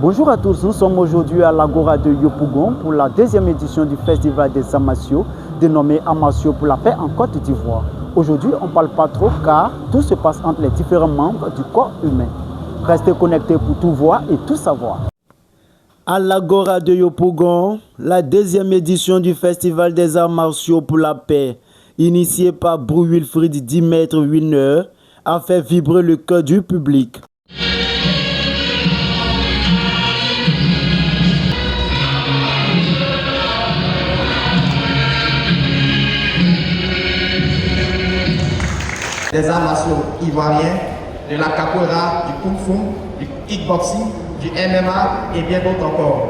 Bonjour à tous, nous sommes aujourd'hui à l'Agora de Yopougon pour la deuxième édition du Festival des Arts martiaux, dénommé Arts martiaux pour la paix en Côte d'Ivoire. Aujourd'hui, on ne parle pas trop car tout se passe entre les différents membres du corps humain. Restez connectés pour tout voir et tout savoir. À l'Agora de Yopougon, la deuxième édition du Festival des Arts martiaux pour la paix, initiée par Bru Wilfried Dimaître Winner, a fait vibrer le cœur du public. Des arts martiaux ivoiriens, de la capoeira, du kung fu, du kickboxing, du MMA et bien d'autres encore.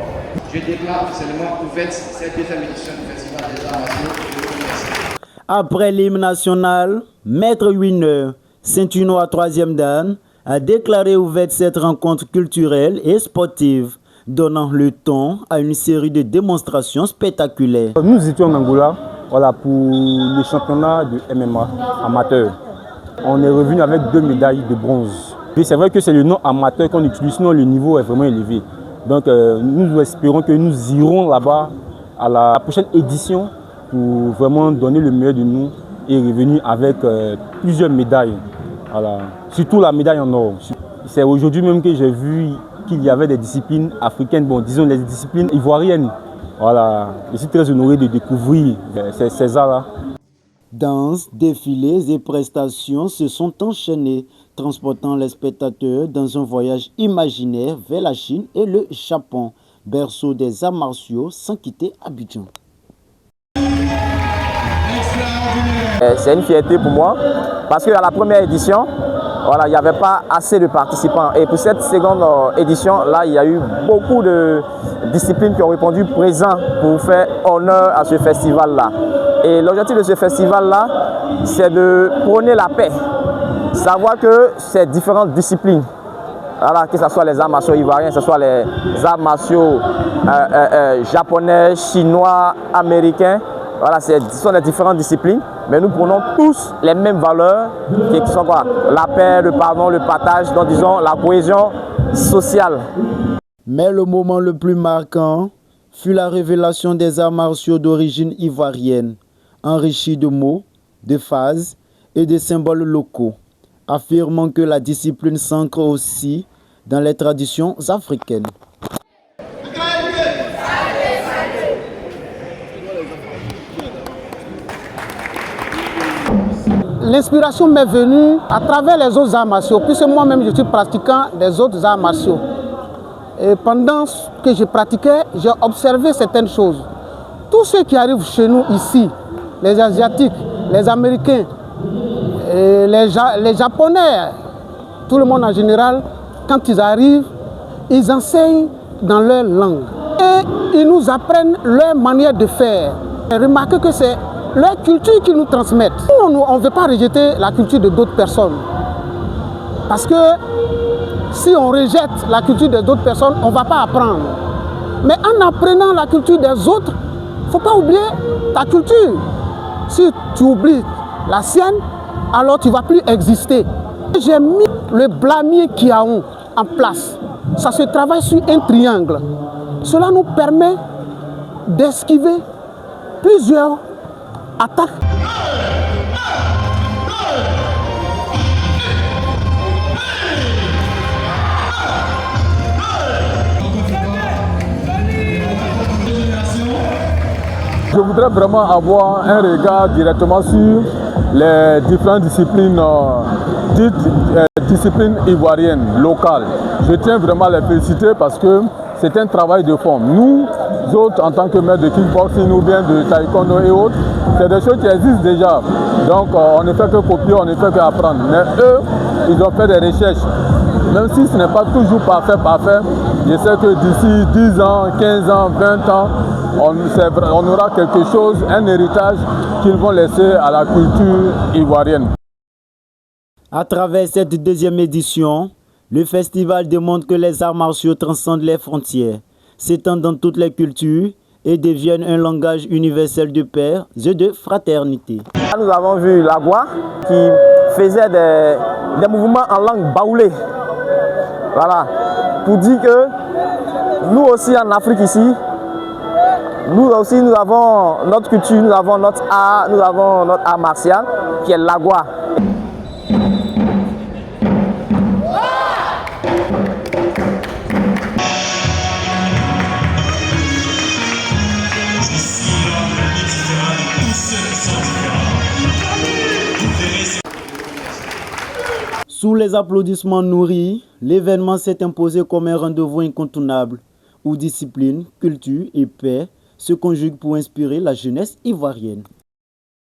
Je déclare officiellement ouverte cette deuxième édition du Festival des Arts martiaux. Après l'hymne national, Maître Winner, ceinture noire 3e dan, a déclaré ouverte cette rencontre culturelle et sportive, donnant le ton à une série de démonstrations spectaculaires. Nous étions en Angola pour le championnat de MMA amateur. On est revenu avec 2 médailles de bronze. C'est vrai que c'est le nom amateur qu'on utilise, sinon le niveau est vraiment élevé. Donc nous espérons que nous irons là-bas à la prochaine édition pour vraiment donner le meilleur de nous et revenir avec plusieurs médailles. Voilà. Surtout la médaille en or. C'est aujourd'hui même que j'ai vu qu'il y avait des disciplines africaines, bon, disons les disciplines ivoiriennes. Voilà. Je suis très honoré de découvrir ces arts-là. Danses, défilés et prestations se sont enchaînés, transportant les spectateurs dans un voyage imaginaire vers la Chine et le Japon, berceau des arts martiaux, sans quitter Abidjan. C'est une fierté pour moi parce qu'à la première édition, il n'y avait pas assez de participants. Et pour cette seconde édition, là, il y a eu beaucoup de disciplines qui ont répondu présent pour faire honneur à ce festival-là. Et l'objectif de ce festival-là, c'est de prôner la paix. Savoir que ces différentes disciplines, que ce soit les arts martiaux ivoiriens, que ce soit les arts martiaux japonais, chinois, américains, ce sont les différentes disciplines, mais nous prenons tous les mêmes valeurs qui sont quoi? La paix, le pardon, le partage, donc disons la cohésion sociale. Mais le moment le plus marquant fut la révélation des arts martiaux d'origine ivoirienne, enrichis de mots, de phases et de symboles locaux, affirmant que la discipline s'ancre aussi dans les traditions africaines. L'inspiration m'est venue à travers les autres arts martiaux, puisque moi-même je suis pratiquant des autres arts martiaux. Et pendant que je pratiquais, j'ai observé certaines choses. Tous ceux qui arrivent chez nous ici, les Asiatiques, les Américains, et les Japonais, tout le monde en général, quand ils arrivent, ils enseignent dans leur langue. Et ils nous apprennent leur manière de faire. Et remarquez que c'est leur culture qu'ils nous transmettent. On ne veut pas rejeter la culture de d'autres personnes. Parce que si on rejette la culture de d'autres personnes, on ne va pas apprendre. Mais en apprenant la culture des autres, il ne faut pas oublier ta culture. Si tu oublies la sienne, alors tu ne vas plus exister. J'ai mis le blâmier Kiaon en place. Ça se travaille sur un triangle. Cela nous permet d'esquiver plusieurs attaques. Je voudrais vraiment avoir un regard directement sur les différentes disciplines, disciplines ivoiriennes, locales. Je tiens vraiment à les féliciter parce que c'est un travail de fond. Nous autres, en tant que maîtres de kickboxing ou bien de taekwondo et autres, c'est des choses qui existent déjà. Donc on ne fait que copier, on ne fait qu'apprendre. Mais eux, ils ont fait des recherches. Même si ce n'est pas toujours parfait, je sais que d'ici 10 ans, 15 ans, 20 ans, on aura quelque chose, un héritage qu'ils vont laisser à la culture ivoirienne. À travers cette deuxième édition, le festival démontre que les arts martiaux transcendent les frontières, s'étendent dans toutes les cultures et deviennent un langage universel de paix et de fraternité. Nous avons vu Lagua qui faisait des mouvements en langue baoulée. Voilà, pour dire que nous aussi en Afrique ici, nous aussi nous avons notre culture, nous avons notre art martial qui est l'agua. Sous les applaudissements nourris, l'événement s'est imposé comme un rendez-vous incontournable où discipline, culture et paix se conjuguent pour inspirer la jeunesse ivoirienne.